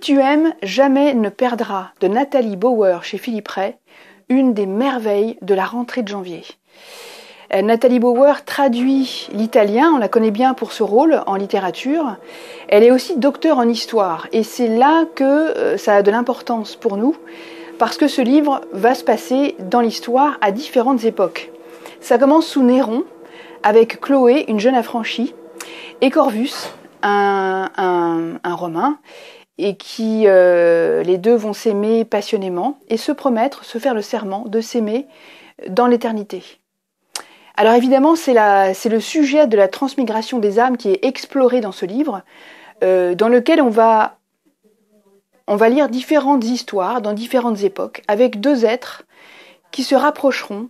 tu aimes, jamais ne perdra de Nathalie Bauer chez Philippe Ray, une des merveilles de la rentrée de janvier. Nathalie Bauer traduit l'italien, on la connaît bien pour ce rôle en littérature. Elle est aussi docteure en histoire et c'est là que ça a de l'importance pour nous parce que ce livre va se passer dans l'histoire à différentes époques. Ça commence sous Néron avec Chloé, une jeune affranchie, et Corvus, un Romain, et qui les deux vont s'aimer passionnément et se promettre, se faire le serment de s'aimer dans l'éternité. Alors évidemment, c'est le sujet de la transmigration des âmes qui est exploré dans ce livre, dans lequel on va lire différentes histoires dans différentes époques, avec deux êtres qui se rapprocheront.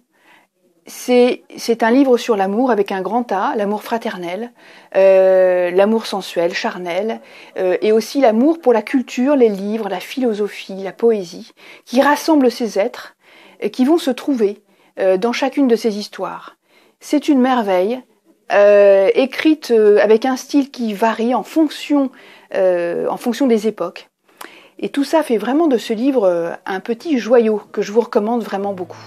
C'est un livre sur l'amour avec un grand A, l'amour fraternel, l'amour sensuel, charnel, et aussi l'amour pour la culture, les livres, la philosophie, la poésie, qui rassemble ces êtres qui vont se trouver dans chacune de ces histoires. C'est une merveille, écrite avec un style qui varie en fonction des époques. Et tout ça fait vraiment de ce livre un petit joyau que je vous recommande vraiment beaucoup.